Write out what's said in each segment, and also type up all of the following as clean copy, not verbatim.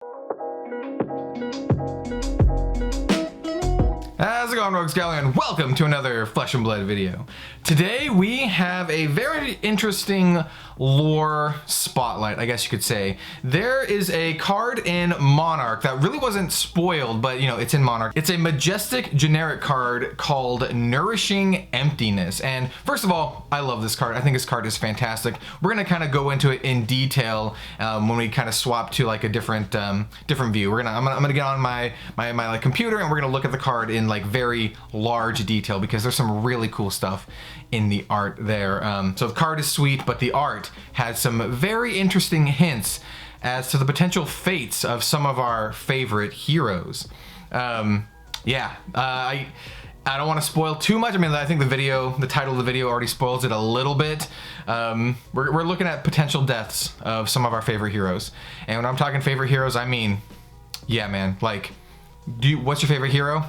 How's it going, Rogues Gallery, and welcome to another Flesh and Blood video. Today we have a very interesting lore spotlight, I guess you could say. There is a card in Monarch that really wasn't spoiled, but you know, it's in Monarch. It's a majestic generic card called Nourishing Emptiness. And first of all, I love this card. I think this card is fantastic. We're gonna kind of go into it in detail when we kind of swap to like a different view. I'm gonna get on my like computer, and we're gonna look at the card in like very large detail because there's some really cool stuff in the art there. So the card is sweet, but the art has some very interesting hints as to the potential fates of some of our favorite heroes. I don't want to spoil too much. I mean, I think the title of the video already spoils it a little bit. We're looking at potential deaths of some of our favorite heroes. And when I'm talking favorite heroes, I mean, yeah, man, like, what's your favorite hero?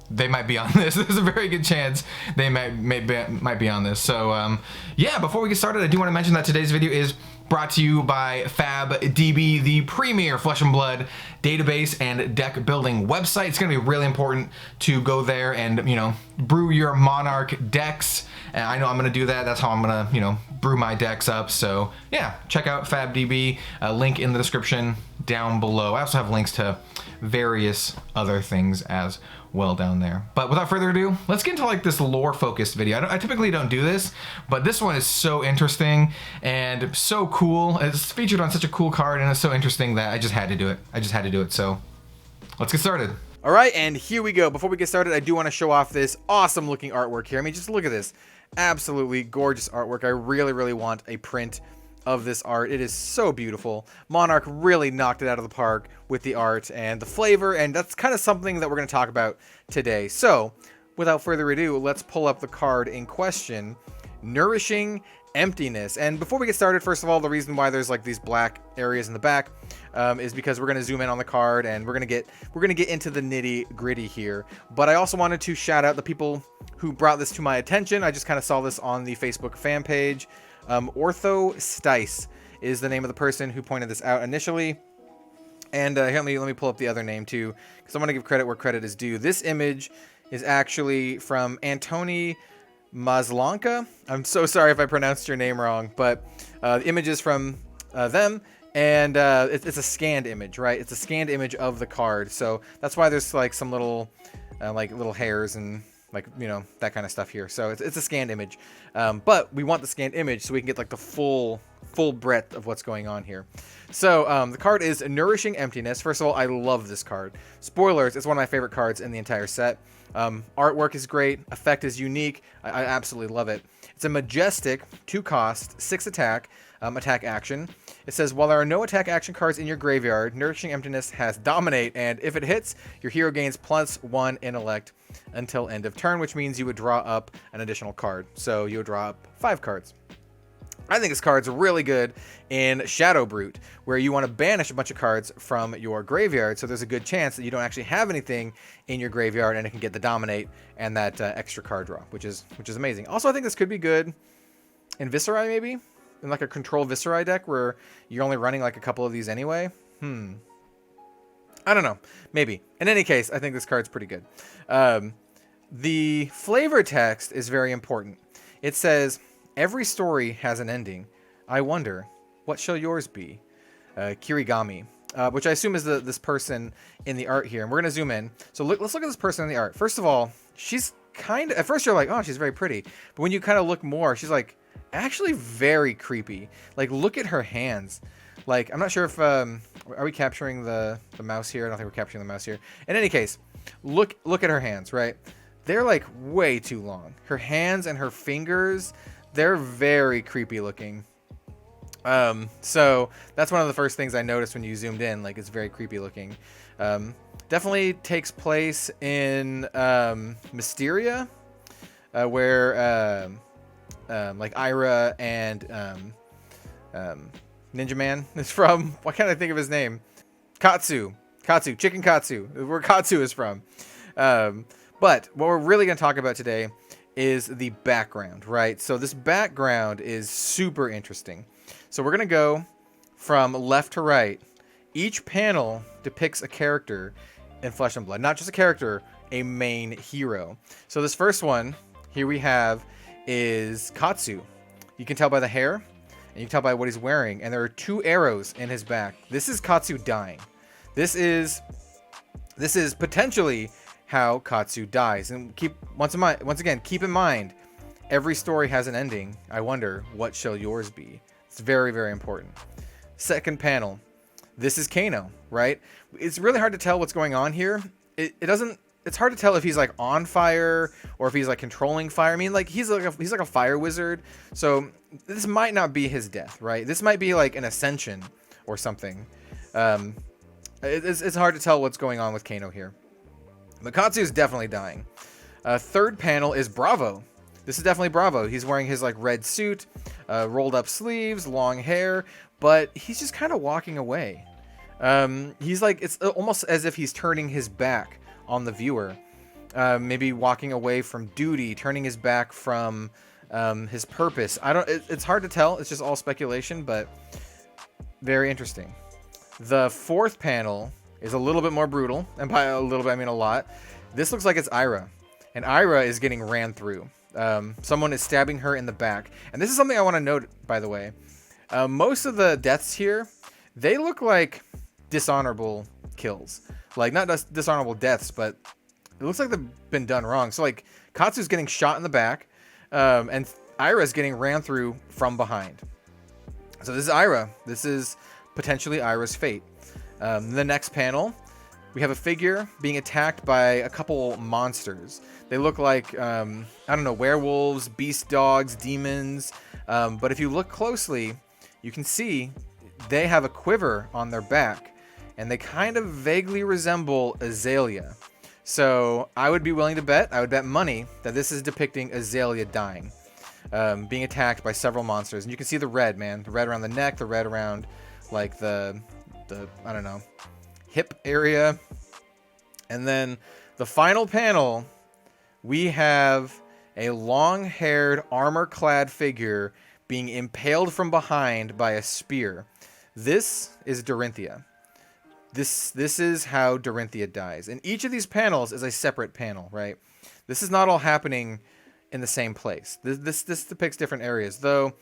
They might be on this. There's a very good chance they might be on this. So yeah, before we get started, I do want to mention that today's video is brought to you by FAB, the premier Flesh and Blood database and deck building website. It's going to be really important to go there and, you know, brew your Monarch decks. And I know I'm going to do that. That's how I'm going to, you know, brew my decks up. So yeah, check out FabDB, link in the description down below. I also have links to various other things as well down there. But without further ado, let's get into like this lore focused video. I typically don't do this, but this one is so interesting and so cool. It's featured on such a cool card, and it's so interesting that I just had to do it. So let's get started. All right, and here we go. Before we get started, I do want to show off this awesome looking artwork here. I mean, just look at this. Absolutely gorgeous artwork. I really want a print of this art. It is so beautiful. Monarch really knocked it out of the park with the art and the flavor, and that's kind of something that we're going to talk about today. So, without further ado, let's pull up the card in question, Nourishing Emptiness. And before we get started, first of all, the reason why there's like these black areas in the back is because we're going to zoom in on the card, and we're going to get into the nitty gritty here. But I also wanted to shout out the people who brought this to my attention. I just kind of saw this on the Facebook fan page. Ortho Stice is the name of the person who pointed this out initially. And let me pull up the other name too, because I want to give credit where credit is due. This image is actually from Antoni Mazlanka. I'm so sorry if I pronounced your name wrong, but the image is from them, and it's a scanned image, right? It's a scanned image of the card, so that's why there's like some little little hairs and like, you know, that kind of stuff here. So it's a scanned image, but we want the scanned image so we can get like the full breadth of what's going on here. So the card is Nourishing Emptiness. First of all, I love this card. Spoilers, it's one of my favorite cards in the entire set. Artwork is great, effect is unique. I absolutely love it. It's a majestic 2-cost, 6 attack action. It says, while there are no attack action cards in your graveyard, Nourishing Emptiness has Dominate, and if it hits, your hero gains +1 intellect until end of turn, which means you would draw up an additional card. So you would draw up 5 cards. I think this card's really good in Shadow Brute, where you want to banish a bunch of cards from your graveyard, so there's a good chance that you don't actually have anything in your graveyard, and it can get the Dominate and that extra card draw, which is amazing. Also, I think this could be good in Viserai, maybe? In like a control Viserai deck where you're only running like a couple of these anyway. I don't know. Maybe. In any case, I think this card's pretty good. The flavor text is very important. It says, every story has an ending. I wonder, what shall yours be? Kirigami, which I assume is this person in the art here. And we're going to zoom in. So let's look at this person in the art. First of all, she's kind of, at first you're like, oh, she's very pretty. But when you kind of look more, she's like actually very creepy. Like, look at her hands. Like, I'm not sure if, are we capturing the mouse here? I don't think we're capturing the mouse here. In any case, look at her hands, right? They're like way too long. Her hands and her fingers, they're very creepy looking. So that's one of the first things I noticed when you zoomed in. Like, it's very creepy looking. Definitely takes place in Mysteria, where like Ira and Ninja Man is from. Why can't I think of his name? Katsu, Chicken Katsu, where Katsu is from. But what we're really going to talk about today is the background, right? So this background is super interesting. So we're going to go from left to right Each panel depicts a character in Flesh and Blood. Not just a character, a main hero. So this first one, here we have, is Katsu. You can tell by the hair, and you can tell by what he's wearing, and there are 2 arrows in his back. This is Katsu dying. This is potentially how Katsu dies. And once again, keep in mind, every story has an ending. I wonder, what shall yours be? It's very, very important. Second panel. This is Kano, right? It's really hard to tell what's going on here. It's hard to tell if he's like on fire or if he's like controlling fire. I mean, like he's like a fire wizard. So this might not be his death, right? This might be like an ascension or something. It's hard to tell what's going on with Kano here. But Katsu is definitely dying. Third panel is Bravo. This is definitely Bravo. He's wearing his like red suit, rolled up sleeves, long hair, but he's just kind of walking away. He's like, it's almost as if he's turning his back on the viewer. Maybe walking away from duty, turning his back from his purpose. It's hard to tell. It's just all speculation, but very interesting. The fourth panel is a little bit more brutal, and by a little bit I mean a lot. This looks like it's Ira, and Ira is getting ran through. Someone is stabbing her in the back, and this is something I want to note, by the way. Most of the deaths here, they look like dishonorable kills. Like, not just dishonorable deaths, but it looks like they've been done wrong. So, like, Katsu's getting shot in the back, and Ira's getting ran through from behind. So this is Ira. This is potentially Ira's fate. The next panel, we have a figure being attacked by a couple monsters. They look like, I don't know, werewolves, beast dogs, demons. But if you look closely, you can see they have a quiver on their back, and they kind of vaguely resemble Azalea. So I would be willing to bet, I would bet money, that this is depicting Azalea dying, being attacked by several monsters. And you can see the red, man. The red around the neck, the red around, like, the I don't know, hip area. And then the final panel, we have a long-haired, armor-clad figure being impaled from behind by a spear. This is Dorinthia. This is how Dorinthia dies. And each of these panels is a separate panel, right? This is not all happening in the same place. This depicts different areas, though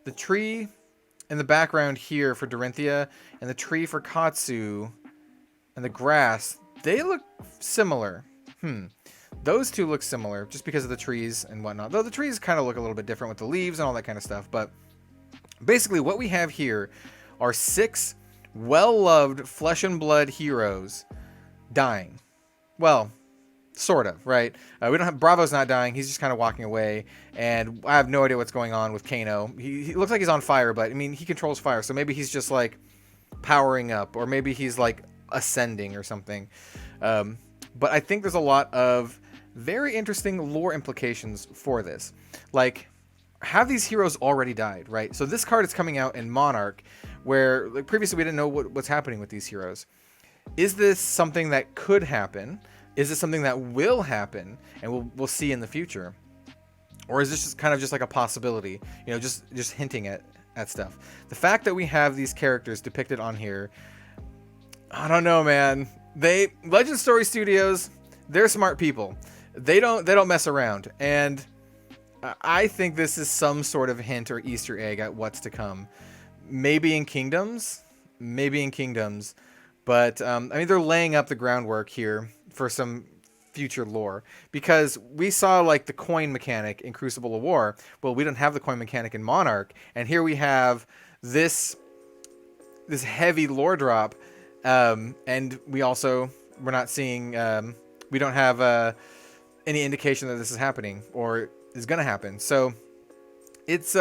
the tree in the background here for Dorinthia and the tree for Katsu and the grass, they look similar. Those two look similar just because of the trees and whatnot. Though the trees kind of look a little bit different with the leaves and all that kind of stuff. But basically what we have here are 6 well-loved Flesh and Blood heroes dying. Well, sort of, right? We don't have Bravo's not dying. He's just kind of walking away, and I have no idea what's going on with Kano. He looks like he's on fire, but I mean, he controls fire, so maybe he's just like powering up, or maybe he's like ascending or something. But I think there's a lot of very interesting lore implications for this. Like, have these heroes already died, right? So this card is coming out in Monarch, where like previously we didn't know what's happening with these heroes. Is this something that could happen? Is this something that will happen and we'll see in the future? Or is this just kind of just like a possibility, you know, just hinting at stuff? The fact that we have these characters depicted on here, I don't know, man. Legend Story Studios, they're smart people. They don't mess around, and I think this is some sort of hint or Easter egg at what's to come. Maybe in Kingdoms, but I mean, they're laying up the groundwork here for some future lore, because we saw like the coin mechanic in Crucible of War. Well, we don't have the coin mechanic in Monarch, and here we have this heavy lore drop, and we're not seeing, we don't have any indication that this is happening or is going to happen. So it's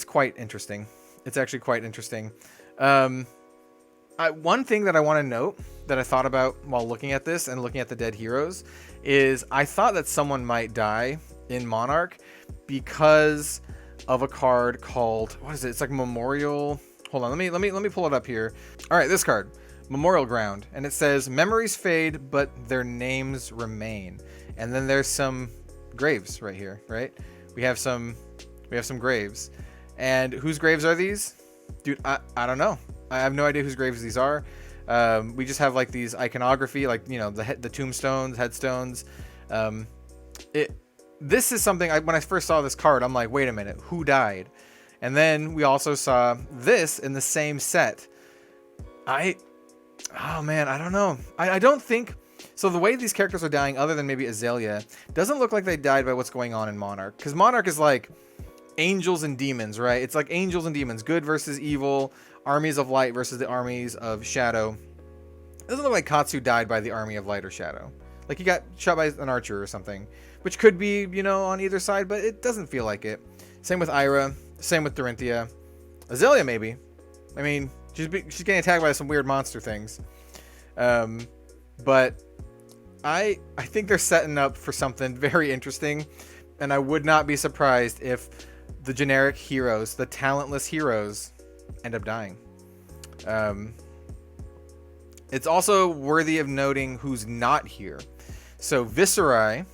quite interesting. It's actually quite interesting. One thing that I want to note that I thought about while looking at this and looking at the dead heroes is I thought that someone might die in Monarch because of a card called, what is it? It's like Memorial. Hold on, let me pull it up here. All right, this card, Memorial Ground, and it says memories fade, but their names remain. And then there's some graves right here, right? We have some graves, and whose graves are these? Dude, I don't know. I have no idea whose graves these are. We just have like these iconography, like, you know, the tombstones, headstones. This is something when I first saw this card, I'm like, wait a minute, who died? And then we also saw this in the same set. Oh man, I don't know. I don't think so. The way these characters are dying, other than maybe Azalea, doesn't look like they died by what's going on in Monarch. Because Monarch is like angels and demons, right? It's like angels and demons, good versus evil, armies of light versus the armies of shadow. It doesn't look like Katsu died by the army of light or shadow. Like he got shot by an archer or something, which could be, you know, on either side, but it doesn't feel like it. Same with Ira, same with Dorinthia. Azalea, maybe. I mean, she's getting attacked by some weird monster things. But I think they're setting up for something very interesting, and I would not be surprised if the generic heroes, the talentless heroes, end up dying. It's also worthy of noting who's not here. So Viserai,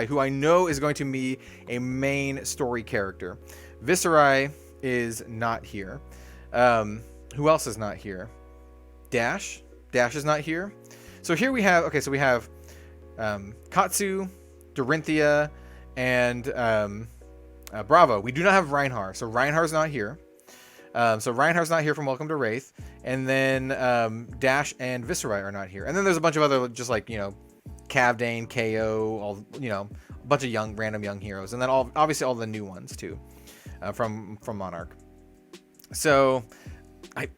who I know is going to be a main story character. Viserai is not here. Who else is not here? Dash is not here. So here we have, okay, so we have Katsu, Dorinthia, and Bravo. We do not have Reinhardt, so Reinhardt's not here. So Reinhardt's not here from Welcome to Wraith. And then Dash and Viserai are not here. And then there's a bunch of other, just like, you know, Cavdane, KO, all, you know, a bunch of random young heroes. And then obviously all the new ones too, from Monarch. So I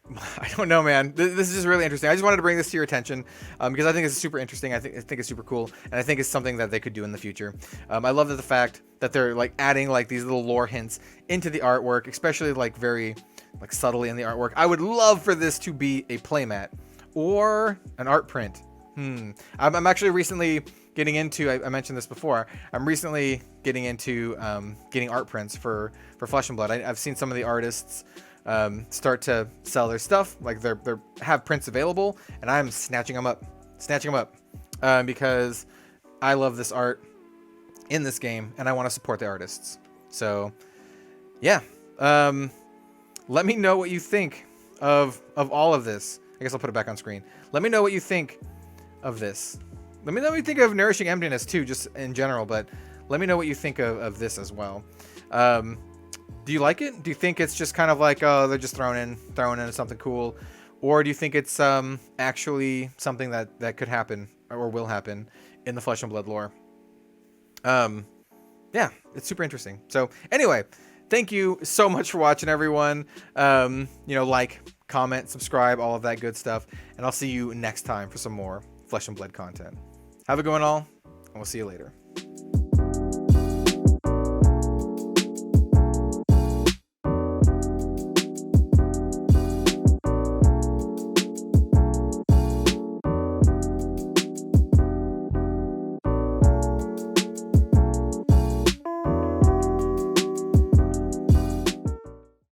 don't know, man. This is just really interesting. I just wanted to bring this to your attention because I think it's super interesting. I think it's super cool, and I think it's something that they could do in the future. I love the fact that they're like adding like these little lore hints into the artwork, especially like very like subtly in the artwork. I would love for this to be a playmat or an art print. I'm actually recently getting into. I mentioned this before. I'm recently getting into getting art prints for Flesh and Blood. I've seen some of the artists start to sell their stuff, like they have prints available, and I'm snatching them up because I love this art in this game and I want to support the artists. So yeah, let me know what you think of all of this. I guess I'll put it back on screen. Let me know what you think of this. Let me know what you think of Nourishing Emptiness too, just in general, but let me know what you think of this as well. Do you like it? Do you think it's just kind of like, oh, they're just throwing in something cool? Or do you think it's actually something that could happen or will happen in the Flesh and Blood lore? Yeah, it's super interesting. So anyway, thank you so much for watching, everyone. You know, like, comment, subscribe, all of that good stuff. And I'll see you next time for some more Flesh and Blood content. Have a good one all, and we'll see you later.